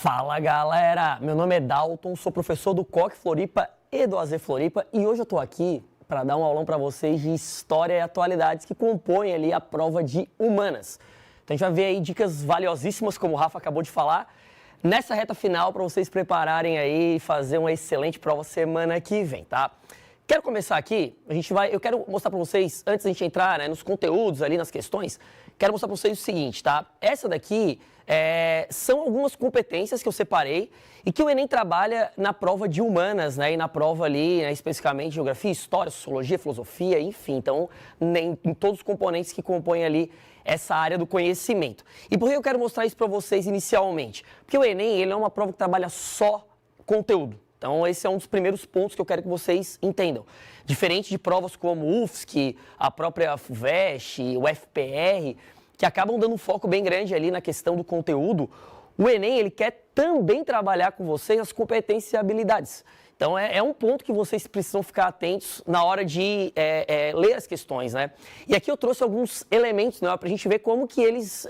Fala galera, meu nome é Dalton, sou professor do COC Floripa e do AZ Floripa e hoje eu tô aqui para dar um aulão para vocês de História e Atualidades que compõem ali a prova de Humanas. Então a gente vai ver aí dicas valiosíssimas, como o Rafa acabou de falar, nessa reta final para vocês prepararem aí e fazer uma excelente prova semana que vem, tá? Quero começar aqui, eu quero mostrar para vocês, antes da gente entrar nos conteúdos ali, nas questões, quero mostrar para vocês o seguinte, tá? Essa daqui são algumas competências que eu separei e que o Enem trabalha na prova de Humanas, né? E na prova ali, especificamente Geografia, História, Sociologia, Filosofia, enfim. Então, em todos os componentes que compõem ali essa área do conhecimento. E por que eu quero mostrar isso para vocês inicialmente? Porque o Enem, ele é uma prova que trabalha só conteúdo. Então, esse é um dos primeiros pontos que eu quero que vocês entendam. Diferente de provas como o UFSC, a própria FUVEST, o FPR, que acabam dando um foco bem grande ali na questão do conteúdo, o Enem ele quer também trabalhar com vocês as competências e habilidades. Então, é um ponto que vocês precisam ficar atentos na hora de ler as questões, né? E aqui eu trouxe alguns elementos, né, para a gente ver como que eles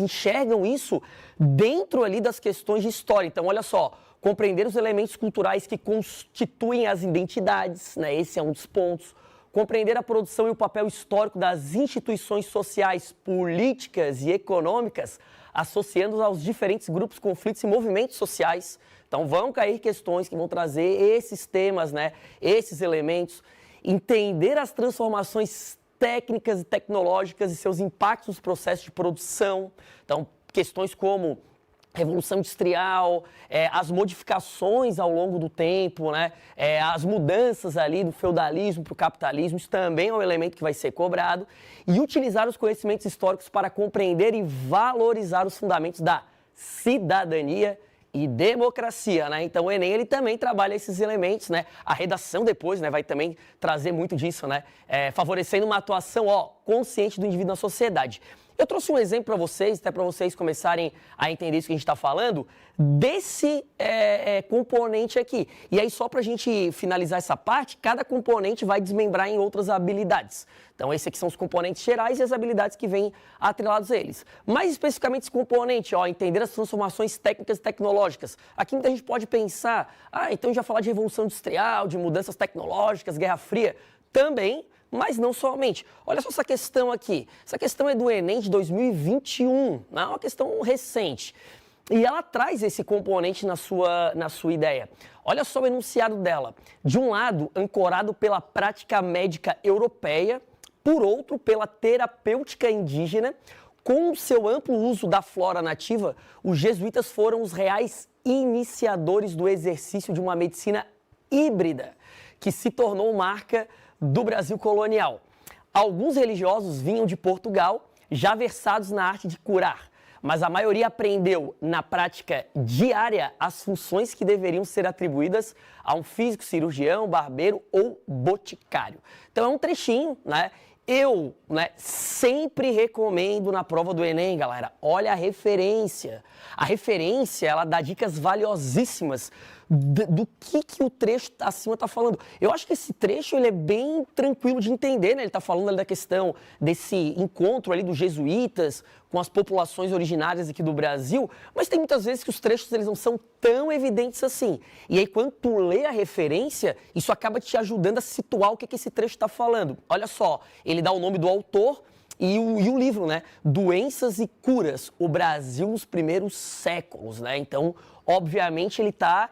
enxergam isso dentro ali das questões de história. Então, olha só. Compreender os elementos culturais que constituem as identidades, né? Esse é um dos pontos. Compreender a produção e o papel histórico das instituições sociais, políticas e econômicas, associando-os aos diferentes grupos, conflitos e movimentos sociais. Então, vão cair questões que vão trazer esses temas, né? Esses elementos. Entender as transformações técnicas e tecnológicas e seus impactos nos processos de produção. Então, questões como Revolução Industrial, as modificações ao longo do tempo, né? As mudanças ali do feudalismo para o capitalismo, isso também é um elemento que vai ser cobrado. E utilizar os conhecimentos históricos para compreender e valorizar os fundamentos da cidadania e democracia, né? Então o Enem ele também trabalha esses elementos, né? A redação depois, né, vai também trazer muito disso, né? Favorecendo uma atuação consciente do indivíduo na sociedade. Eu trouxe um exemplo para vocês, até para vocês começarem a entender isso que a gente está falando, desse componente aqui. E aí, só para a gente finalizar essa parte, cada componente vai desmembrar em outras habilidades. Então, esses aqui são os componentes gerais e as habilidades que vêm atrelados a eles. Mais especificamente esse componente, entender as transformações técnicas e tecnológicas. Aqui muita gente pode pensar, então já falar de revolução industrial, de mudanças tecnológicas, Guerra Fria, também. Mas não somente. Olha só essa questão aqui. Essa questão é do Enem de 2021, não é uma questão recente. E ela traz esse componente na sua ideia. Olha só o enunciado dela. De um lado, ancorado pela prática médica europeia, por outro, pela terapêutica indígena, com o seu amplo uso da flora nativa, os jesuítas foram os reais iniciadores do exercício de uma medicina híbrida, que se tornou marca do Brasil colonial. Alguns religiosos vinham de Portugal, já versados na arte de curar, mas a maioria aprendeu na prática diária as funções que deveriam ser atribuídas a um físico, cirurgião, barbeiro ou boticário. Então é um trechinho, né? Eu, sempre recomendo na prova do Enem, galera, olha a referência. A referência, ela dá dicas valiosíssimas do que o trecho acima está falando. Eu acho que esse trecho ele é bem tranquilo de entender, né? Ele está falando ali da questão desse encontro ali dos jesuítas com as populações originárias aqui do Brasil, mas tem muitas vezes que os trechos eles não são tão evidentes assim. E aí, quando tu lê a referência, isso acaba te ajudando a situar o que esse trecho está falando. Olha só, ele dá o nome do autor e o livro, né? Doenças e Curas, o Brasil nos primeiros séculos, né? Então, obviamente, ele está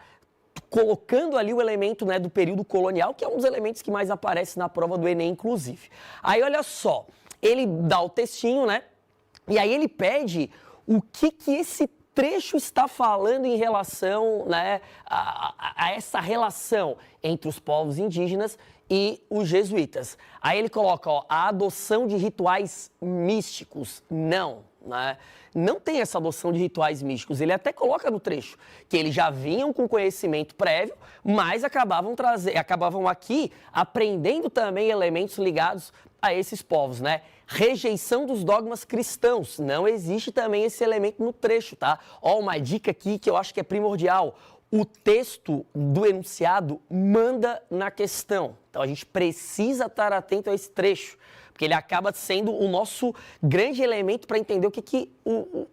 colocando ali o elemento, né, do período colonial, que é um dos elementos que mais aparece na prova do Enem, inclusive. Aí, olha só, ele dá o textinho, né? E aí ele pede o que esse trecho está falando em relação, né, a essa relação entre os povos indígenas e os jesuítas. Aí ele coloca, a adoção de rituais místicos. Não tem essa adoção de rituais místicos. Ele até coloca no trecho que eles já vinham com conhecimento prévio, mas acabavam aqui aprendendo também elementos ligados a esses povos, né? Rejeição dos dogmas cristãos. Não existe também esse elemento no trecho, tá? Uma dica aqui que eu acho que é primordial. O texto do enunciado manda na questão. Então a gente precisa estar atento a esse trecho, porque ele acaba sendo o nosso grande elemento para entender o que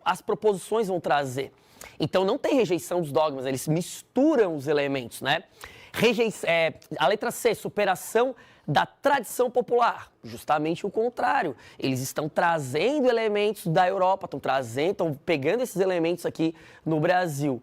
as proposições vão trazer. Então não tem rejeição dos dogmas, eles misturam os elementos, né? A letra C, superação da tradição popular, justamente o contrário. Eles estão trazendo elementos da Europa, estão pegando esses elementos aqui no Brasil.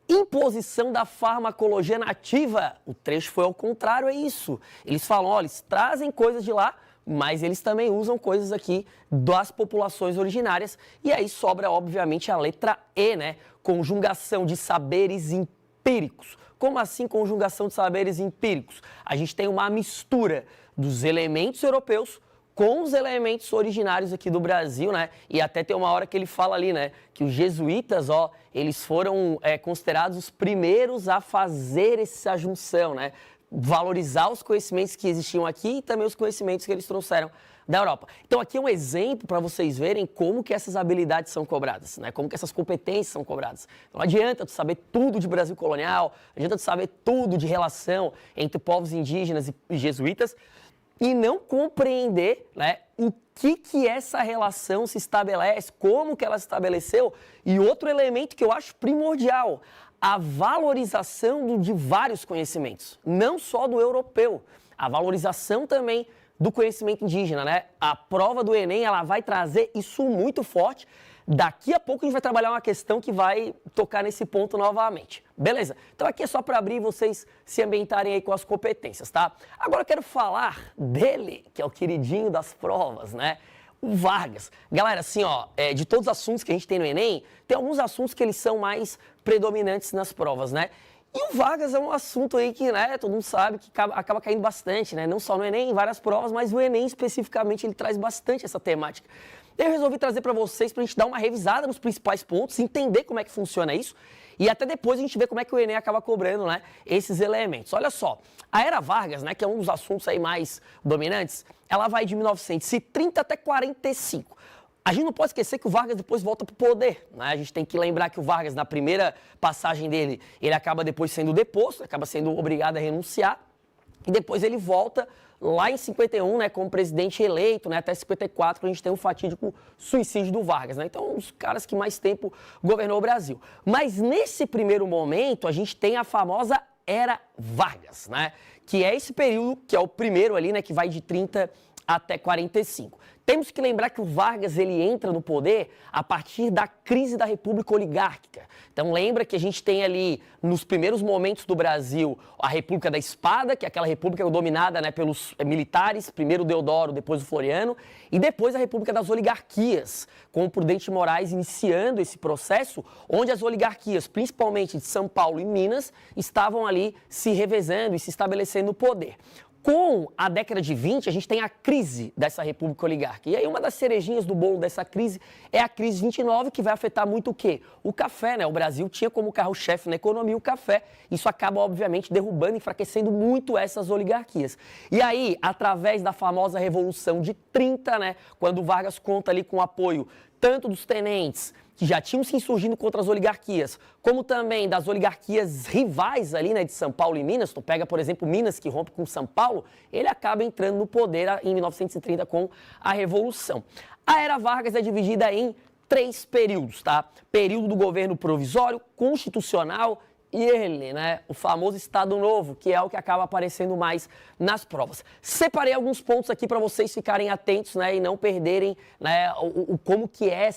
Imposição da farmacologia nativa, o trecho foi ao contrário, é isso. Eles falam, olha, eles trazem coisas de lá, mas eles também usam coisas aqui das populações originárias. E aí sobra, obviamente, a letra E, né? Conjugação de saberes empíricos. Como assim conjugação de saberes empíricos? A gente tem uma mistura dos elementos europeus com os elementos originários aqui do Brasil, né? E até tem uma hora que ele fala ali, né? Que os jesuítas, eles foram considerados os primeiros a fazer essa junção, né? Valorizar os conhecimentos que existiam aqui e também os conhecimentos que eles trouxeram da Europa. Então aqui é um exemplo para vocês verem como que essas habilidades são cobradas, né? Como que essas competências são cobradas. Não adianta tu saber tudo de Brasil colonial, não adianta tu saber tudo de relação entre povos indígenas e jesuítas e não compreender, né, o que essa relação se estabelece, como que ela se estabeleceu. E outro elemento que eu acho primordial, a valorização de vários conhecimentos, não só do europeu, a valorização também do conhecimento indígena, né? A prova do Enem, ela vai trazer isso muito forte. Daqui a pouco a gente vai trabalhar uma questão que vai tocar nesse ponto novamente. Beleza? Então aqui é só para abrir e vocês se ambientarem aí com as competências, tá? Agora eu quero falar dele, que é o queridinho das provas, né? O Vargas. Galera, assim, de todos os assuntos que a gente tem no Enem, tem alguns assuntos que eles são mais predominantes nas provas, né? E o Vargas é um assunto aí que, né, todo mundo sabe que acaba caindo bastante, né? Não só no Enem, em várias provas, mas o Enem especificamente ele traz bastante essa temática. Eu resolvi trazer para vocês para a gente dar uma revisada nos principais pontos, entender como é que funciona isso e até depois a gente ver como é que o Enem acaba cobrando, né, esses elementos. Olha só, a Era Vargas, né, que é um dos assuntos aí mais dominantes, ela vai de 1930 até 45. A gente não pode esquecer que o Vargas depois volta para o poder, né? A gente tem que lembrar que o Vargas, na primeira passagem dele, ele acaba depois sendo deposto, acaba sendo obrigado a renunciar, e depois ele volta lá em 51, né, como presidente eleito, né, até 54, a gente tem um fatídico suicídio do Vargas, né? Então, um dos caras que mais tempo governou o Brasil. Mas nesse primeiro momento, a gente tem a famosa Era Vargas, né? Que é esse período, que é o primeiro ali, né, que vai de 30 até 45. Temos que lembrar que o Vargas ele entra no poder a partir da crise da República Oligárquica. Então lembra que a gente tem ali, nos primeiros momentos do Brasil, a República da Espada, que é aquela república dominada, né, pelos militares, primeiro o Deodoro, depois o Floriano, e depois a República das Oligarquias, com o Prudente Moraes iniciando esse processo, onde as oligarquias, principalmente de São Paulo e Minas, estavam ali se revezando e se estabelecendo no poder. Com a década de 20, a gente tem a crise dessa república oligárquica. E aí uma das cerejinhas do bolo dessa crise é a crise 29, que vai afetar muito o quê? O café, né? O Brasil tinha como carro-chefe na economia o café. Isso acaba, obviamente, derrubando e enfraquecendo muito essas oligarquias. E aí, através da famosa Revolução de 30, né? Quando o Vargas conta ali com o apoio tanto dos tenentes, que já tinham se insurgindo contra as oligarquias, como também das oligarquias rivais ali, né, de São Paulo e Minas. Tu pega, por exemplo, Minas, que rompe com São Paulo, ele acaba entrando no poder em 1930 com a Revolução. A Era Vargas é dividida em 3 períodos, tá? Período do governo provisório, constitucional e ele, né, o famoso Estado Novo, que é o que acaba aparecendo mais nas provas. Separei alguns pontos aqui para vocês ficarem atentos, né, e não perderem, né, como que é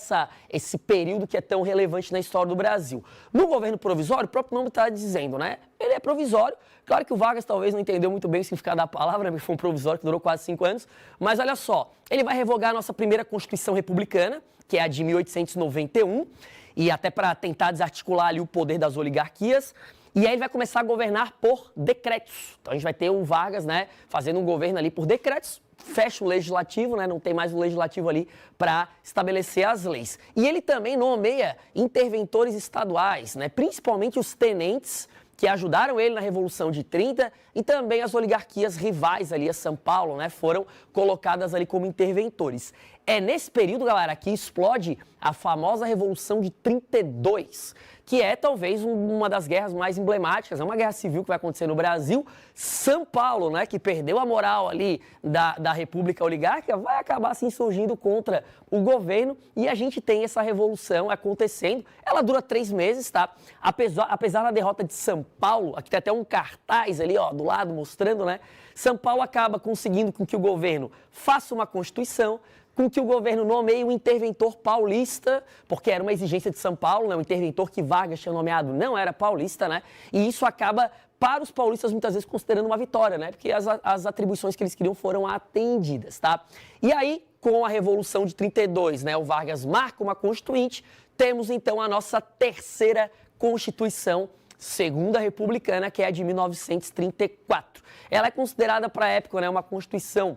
esse período que é tão relevante na história do Brasil. No governo provisório, o próprio nome está dizendo, né, ele é provisório. Claro que o Vargas talvez não entendeu muito bem o significado da palavra, porque foi um provisório que durou quase 5 anos, mas olha só, ele vai revogar a nossa primeira Constituição Republicana, que é a de 1891, e até para tentar desarticular ali o poder das oligarquias, e aí ele vai começar a governar por decretos. Então a gente vai ter o Vargas, né, fazendo um governo ali por decretos, fecha o legislativo, né, não tem mais o legislativo ali para estabelecer as leis. E ele também nomeia interventores estaduais, né, principalmente os tenentes, que ajudaram ele na Revolução de 30, e também as oligarquias rivais ali a São Paulo, né, foram colocadas ali como interventores. É nesse período, galera, que explode a famosa Revolução de 32, que é talvez uma das guerras mais emblemáticas, é uma guerra civil que vai acontecer no Brasil. São Paulo, né, que perdeu a moral ali da República Oligárquica, vai acabar se insurgindo contra o governo e a gente tem essa revolução acontecendo. Ela dura 3 meses, tá? Apesar da derrota de São Paulo, aqui tem até um cartaz ali, ó, do lado mostrando, né? São Paulo acaba conseguindo com que o governo faça uma Constituição, com que o governo nomeie um interventor paulista, porque era uma exigência de São Paulo, né? O interventor que Vargas tinha nomeado não era paulista, né? E isso acaba, para os paulistas, muitas vezes considerando uma vitória, né? Porque as atribuições que eles queriam foram atendidas, tá? E aí, com a Revolução de 32, né? O Vargas marca uma Constituinte, temos então a nossa terceira Constituição, segunda republicana, que é a de 1934. Ela é considerada, para a época, né, uma Constituição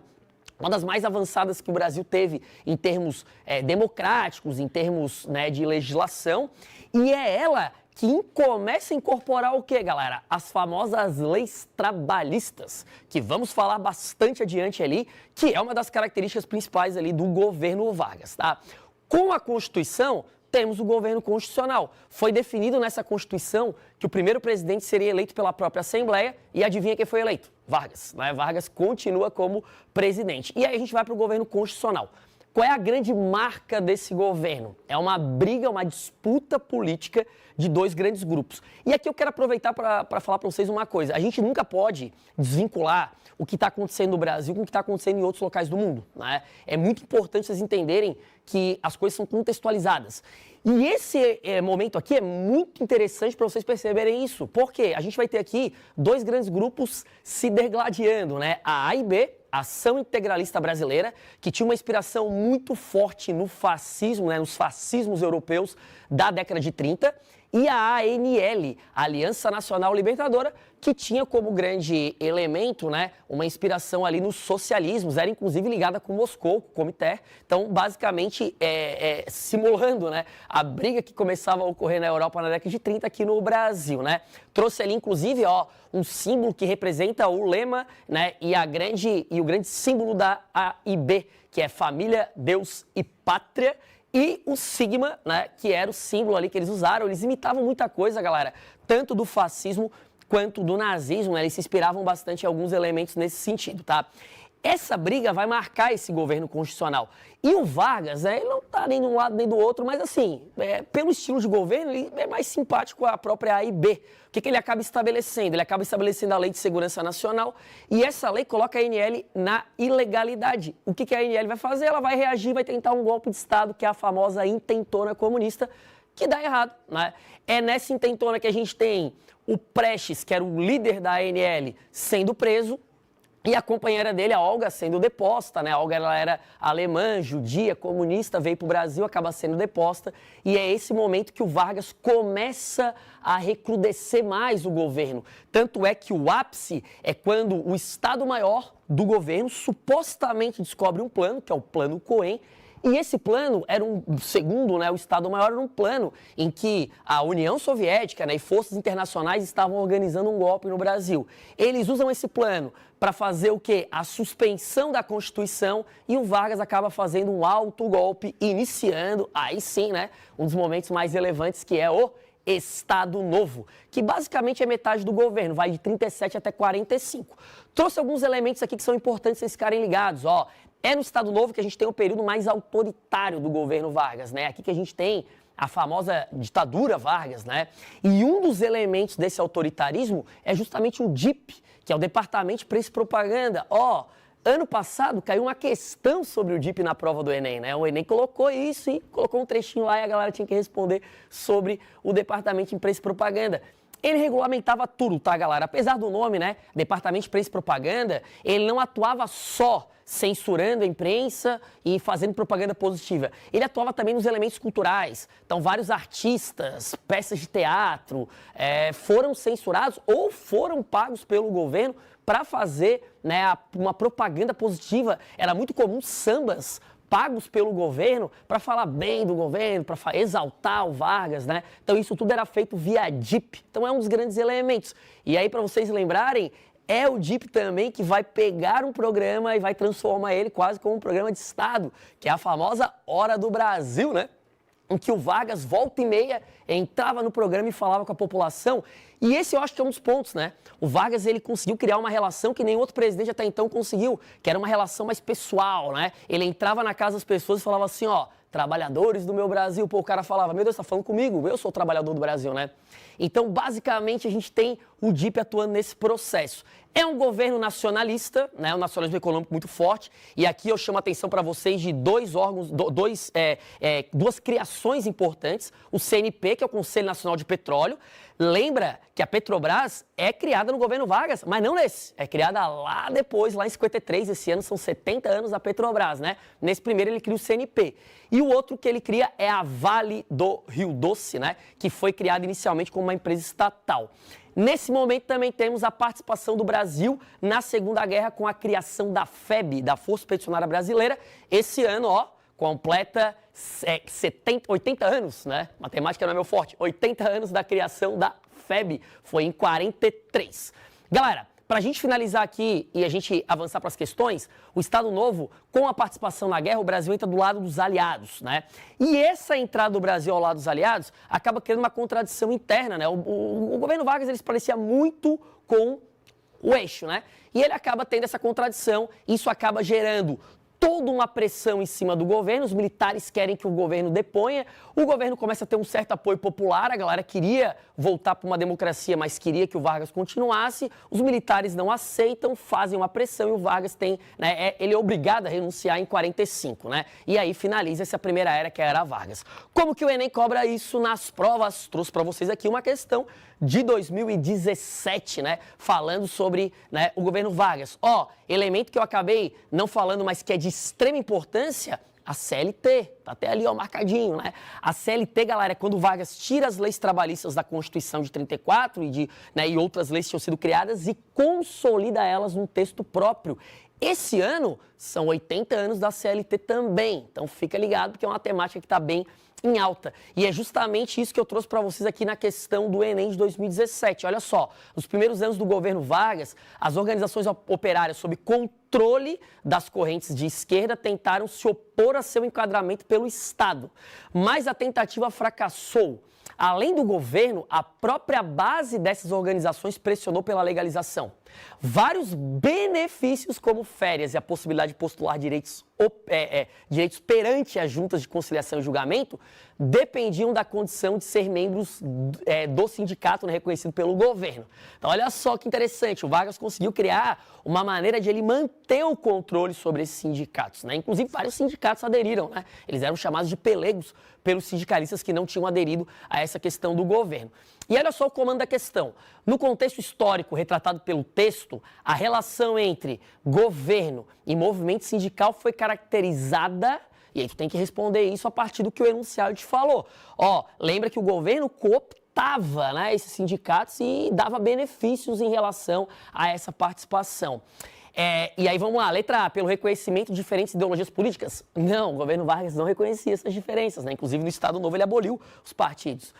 uma das mais avançadas que o Brasil teve em termos democráticos, em termos, né, de legislação, e é ela que começa a incorporar o quê, galera? As famosas leis trabalhistas, que vamos falar bastante adiante ali, que é uma das características principais ali do governo Vargas, tá? Com a Constituição, temos o governo constitucional. Foi definido nessa Constituição que o primeiro presidente seria eleito pela própria Assembleia e adivinha quem foi eleito? Vargas, né? Vargas continua como presidente. E aí a gente vai para o governo constitucional. Qual é a grande marca desse governo? É uma briga, uma disputa política de 2 grandes grupos. E aqui eu quero aproveitar para falar para vocês uma coisa. A gente nunca pode desvincular o que está acontecendo no Brasil com o que está acontecendo em outros locais do mundo, né? É muito importante vocês entenderem que as coisas são contextualizadas. E esse momento aqui é muito interessante para vocês perceberem isso. Porque a gente vai ter aqui 2 grandes grupos se degladiando, né? A AIB, Ação Integralista Brasileira, que tinha uma inspiração muito forte no fascismo, né, nos fascismos europeus da década de 30, e a ANL, Aliança Nacional Libertadora, que tinha como grande elemento, né, uma inspiração ali nos socialismos, era inclusive ligada com Moscou, com o Comitê. Então, basicamente, simulando, né, a briga que começava a ocorrer na Europa na década de 30 aqui no Brasil, né? Trouxe ali, inclusive, ó, um símbolo que representa o lema, né, e o grande símbolo da AIB, que é Família, Deus e Pátria. E o sigma, né, que era o símbolo ali que eles usaram. Eles imitavam muita coisa, galera, tanto do fascismo quanto do nazismo, né? Eles se inspiravam bastante em alguns elementos nesse sentido, tá? Essa briga vai marcar esse governo constitucional. E o Vargas, ele não está nem de um lado nem do outro, mas assim, pelo estilo de governo, ele é mais simpático à própria AIB. O que ele acaba estabelecendo? Ele acaba estabelecendo a Lei de Segurança Nacional e essa lei coloca a ANL na ilegalidade. O que a ANL vai fazer? Ela vai reagir, vai tentar um golpe de Estado, que é a famosa intentona comunista, que dá errado, né? É nessa intentona que a gente tem o Prestes, que era o líder da ANL, sendo preso, e a companheira dele, a Olga, sendo deposta, né? A Olga, ela era alemã, judia, comunista, veio para o Brasil, acaba sendo deposta. E é esse momento que o Vargas começa a recrudescer mais o governo. Tanto é que o ápice é quando o Estado-Maior do governo supostamente descobre um plano, que é o Plano Cohen. E esse plano era segundo, né, o Estado-Maior, era um plano em que a União Soviética, né, e forças internacionais estavam organizando um golpe no Brasil. Eles usam esse plano para fazer o quê? A suspensão da Constituição, e o Vargas acaba fazendo um autogolpe, iniciando, aí sim, né, um dos momentos mais relevantes, que é o Estado Novo, que basicamente é metade do governo, vai de 37 até 45. Trouxe alguns elementos aqui que são importantes vocês ficarem ligados, ó. É no Estado Novo que a gente tem o período mais autoritário do governo Vargas, né? Aqui que a gente tem a famosa ditadura Vargas, né? E um dos elementos desse autoritarismo é justamente o DIP, que é o Departamento de Imprensa e Propaganda. Ó, ano passado caiu uma questão sobre o DIP na prova do Enem, né? O Enem colocou isso e colocou um trechinho lá e a galera tinha que responder sobre o Departamento de Imprensa e Propaganda. Ele regulamentava tudo, tá, galera? Apesar do nome, né, Departamento de Imprensa e Propaganda, ele não atuava só censurando a imprensa e fazendo propaganda positiva. Ele atuava também nos elementos culturais. Então, vários artistas, peças de teatro, foram censurados ou foram pagos pelo governo para fazer, né, uma propaganda positiva. Era muito comum sambas pagos pelo governo para falar bem do governo, para exaltar o Vargas, né? Então isso tudo era feito via DIP. Então é um dos grandes elementos. E aí, para vocês lembrarem, é o DIP também que vai pegar um programa e vai transformar ele quase como um programa de Estado, que é a famosa Hora do Brasil, né? Em que o Vargas, volta e meia, entrava no programa e falava com a população. E esse eu acho que é um dos pontos, né? O Vargas, ele conseguiu criar uma relação que nenhum outro presidente até então conseguiu, que era uma relação mais pessoal, né? Ele entrava na casa das pessoas e falava assim, ó, trabalhadores do meu Brasil. Pô, o cara falava, meu Deus, tá falando comigo? Eu sou o trabalhador do Brasil, né? Então, basicamente, a gente tem o DIP atuando nesse processo. É um governo nacionalista, né, um nacionalismo econômico muito forte, e aqui eu chamo a atenção para vocês de dois órgãos, duas criações importantes, o CNP, que é o Conselho Nacional de Petróleo. Lembra que a Petrobras é criada no governo Vargas, mas não nesse, é criada lá depois, lá em 53, esse ano são 70 anos da Petrobras, né? Nesse primeiro ele cria o CNP. E o outro que ele cria é a Vale do Rio Doce, né? Que foi criada inicialmente como uma empresa estatal. Nesse momento também temos a participação do Brasil na Segunda Guerra com a criação da FEB, da Força Expedicionária Brasileira. Esse ano, ó, completa 80 anos, né? Matemática não é meu forte. 80 anos da criação da FEB, foi em 43. Galera, para a gente finalizar aqui e a gente avançar para as questões, o Estado Novo, com a participação na guerra, o Brasil entra do lado dos aliados, né? E essa entrada do Brasil ao lado dos aliados acaba criando uma contradição interna, né? O governo Vargas, ele se parecia muito com o eixo, né? E ele acaba tendo essa contradição, isso acaba gerando toda uma pressão em cima do governo, os militares querem que o governo deponha, o governo começa a ter um certo apoio popular, a galera queria voltar para uma democracia, mas queria que o Vargas continuasse, os militares não aceitam, fazem uma pressão e o Vargas tem, né, ele é obrigado a renunciar em 45, né? E aí finaliza essa primeira era, que era a Vargas. Como que o Enem cobra isso nas provas? Trouxe para vocês aqui uma questão de 2017, né, falando sobre, né, o governo Vargas. Ó, elemento que eu acabei não falando, mas que é de extrema importância, a CLT, tá até ali, ó, marcadinho, né? A CLT, galera, é quando o Vargas tira as leis trabalhistas da Constituição de 34 e outras leis que tinham sido criadas e consolida elas num texto próprio. Esse ano são 80 anos da CLT também, então fica ligado porque é uma temática que está bem em alta. E é justamente isso que eu trouxe para vocês aqui na questão do Enem de 2017. Olha só, nos primeiros anos do governo Vargas, as organizações operárias sob controle das correntes de esquerda tentaram se opor a seu enquadramento pelo Estado, mas a tentativa fracassou. Além do governo, a própria base dessas organizações pressionou pela legalização. Vários benefícios, como férias e a possibilidade de postular direitos perante as juntas de conciliação e julgamento, dependiam da condição de ser membros do sindicato, né, reconhecido pelo governo. Então, olha só que interessante, o Vargas conseguiu criar uma maneira de ele manter o controle sobre esses sindicatos, né? Inclusive, vários sindicatos aderiram, né? Eles eram chamados de pelegos pelos sindicalistas que não tinham aderido a essa questão do governo. E olha só o comando da questão. No contexto histórico retratado pelo texto, a relação entre governo e movimento sindical foi caracterizada, e aí tu tem que responder isso a partir do que o enunciado te falou. Ó, lembra que o governo cooptava, né, esses sindicatos e dava benefícios em relação a essa participação. E aí vamos lá, letra A, pelo reconhecimento de diferentes ideologias políticas? Não, o governo Vargas não reconhecia essas diferenças, né? Inclusive no Estado Novo ele aboliu os partidos.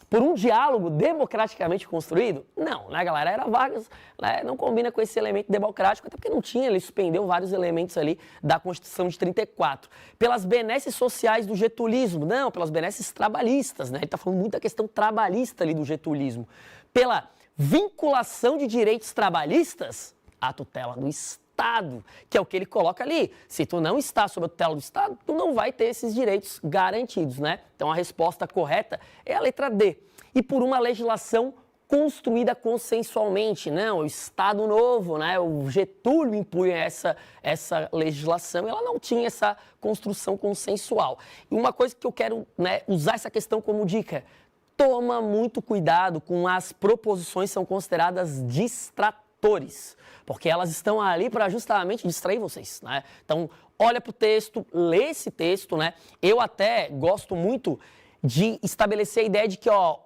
Por um diálogo democraticamente construído? Não, né, galera? Era Vargas, né, não combina com esse elemento democrático, até porque não tinha, ele suspendeu vários elementos ali da Constituição de 34. Pelas benesses sociais do getulismo? Não, pelas benesses trabalhistas, né? Ele está falando muito da questão trabalhista ali do getulismo. Pela vinculação de direitos trabalhistas? A tutela do Estado, que é o que ele coloca ali. Se tu não está sob a tutela do Estado, tu não vai ter esses direitos garantidos, né? Então a resposta correta é a letra D. E por uma legislação construída consensualmente, não, o Estado Novo, né? O Getúlio impunha essa legislação, ela não tinha essa construção consensual. E uma coisa que eu quero, né, usar essa questão como dica: toma muito cuidado com as proposições que são consideradas distratores, porque elas estão ali para justamente distrair vocês, né? Então, olha para o texto, lê esse texto, né? Eu até gosto muito de estabelecer a ideia de que, ó,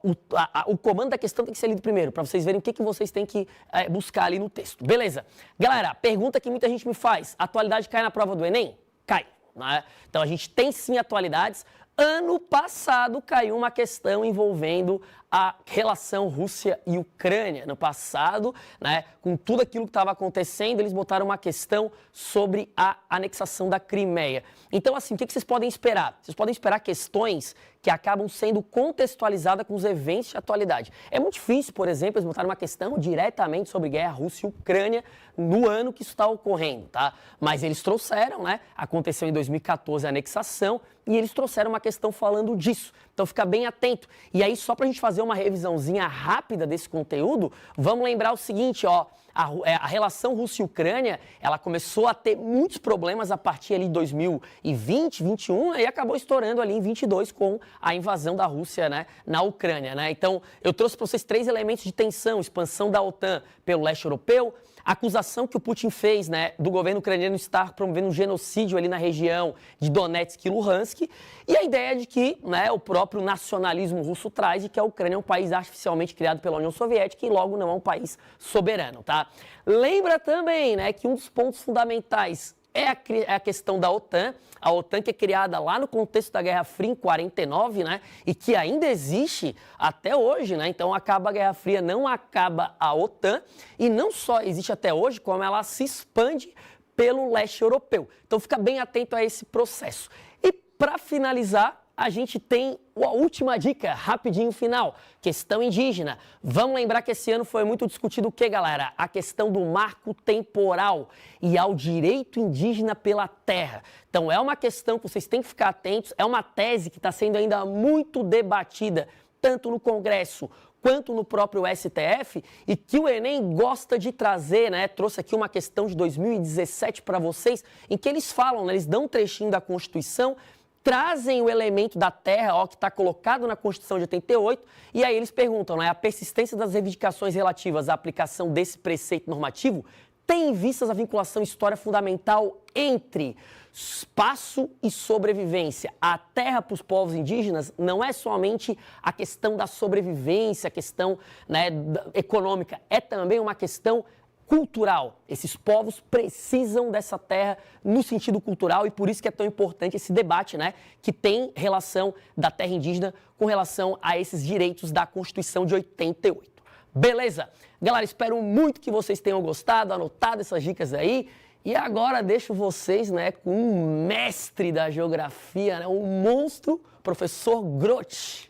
o comando da questão tem que ser lido primeiro, para vocês verem o que vocês têm que buscar ali no texto. Beleza? Galera, pergunta que muita gente me faz: atualidade cai na prova do Enem? Cai, né? Então, a gente tem sim atualidades. Ano passado caiu uma questão envolvendo a relação Rússia e Ucrânia. No passado, né, com tudo aquilo que estava acontecendo, eles botaram uma questão sobre a anexação da Crimeia. Então, assim, o que vocês podem esperar? Vocês podem esperar questões que acabam sendo contextualizadas com os eventos de atualidade. É muito difícil, por exemplo, eles botarem uma questão diretamente sobre guerra Rússia e Ucrânia no ano que isso está ocorrendo, tá? Mas eles trouxeram, né? Aconteceu em 2014 a anexação e eles trouxeram uma questão falando disso. Então fica bem atento. E aí, só para a gente fazer uma revisãozinha rápida desse conteúdo, vamos lembrar o seguinte, ó. A relação Rússia e Ucrânia, ela começou a ter muitos problemas a partir ali de 2020, 2021, e acabou estourando ali em 22 com a invasão da Rússia, né, na Ucrânia, né? Então, eu trouxe para vocês 3 elementos de tensão: expansão da OTAN pelo leste europeu, a acusação que o Putin fez, né, do governo ucraniano estar promovendo um genocídio ali na região de Donetsk e Luhansk, e a ideia de que, né, o próprio nacionalismo russo traz de que a Ucrânia é um país artificialmente criado pela União Soviética e logo não é um país soberano, tá? Lembra também, né, que um dos pontos fundamentais é a questão da OTAN, a OTAN que é criada lá no contexto da Guerra Fria em 49, né, e que ainda existe até hoje, né, então acaba a Guerra Fria, não acaba a OTAN, e não só existe até hoje, como ela se expande pelo leste europeu. Então fica bem atento a esse processo. E para finalizar, a gente tem a última dica, rapidinho final, questão indígena. Vamos lembrar que esse ano foi muito discutido o que, galera? A questão do marco temporal e ao direito indígena pela terra. Então é uma questão que vocês têm que ficar atentos, é uma tese que está sendo ainda muito debatida, tanto no Congresso quanto no próprio STF, e que o Enem gosta de trazer, né? Trouxe aqui uma questão de 2017 para vocês, em que eles falam, né? Eles dão um trechinho da Constituição, trazem o elemento da terra, ó, que está colocado na Constituição de 88, e aí eles perguntam, né, a persistência das reivindicações relativas à aplicação desse preceito normativo tem em vistas a vinculação história fundamental entre espaço e sobrevivência. A terra para os povos indígenas não é somente a questão da sobrevivência, a questão, né, econômica, é também uma questão cultural. Esses povos precisam dessa terra no sentido cultural e por isso que é tão importante esse debate, né, que tem relação da terra indígena com relação a esses direitos da Constituição de 88. Beleza? Galera, espero muito que vocês tenham gostado, anotado essas dicas aí. E agora deixo vocês, né, com um mestre da geografia, né, um monstro, professor Groth.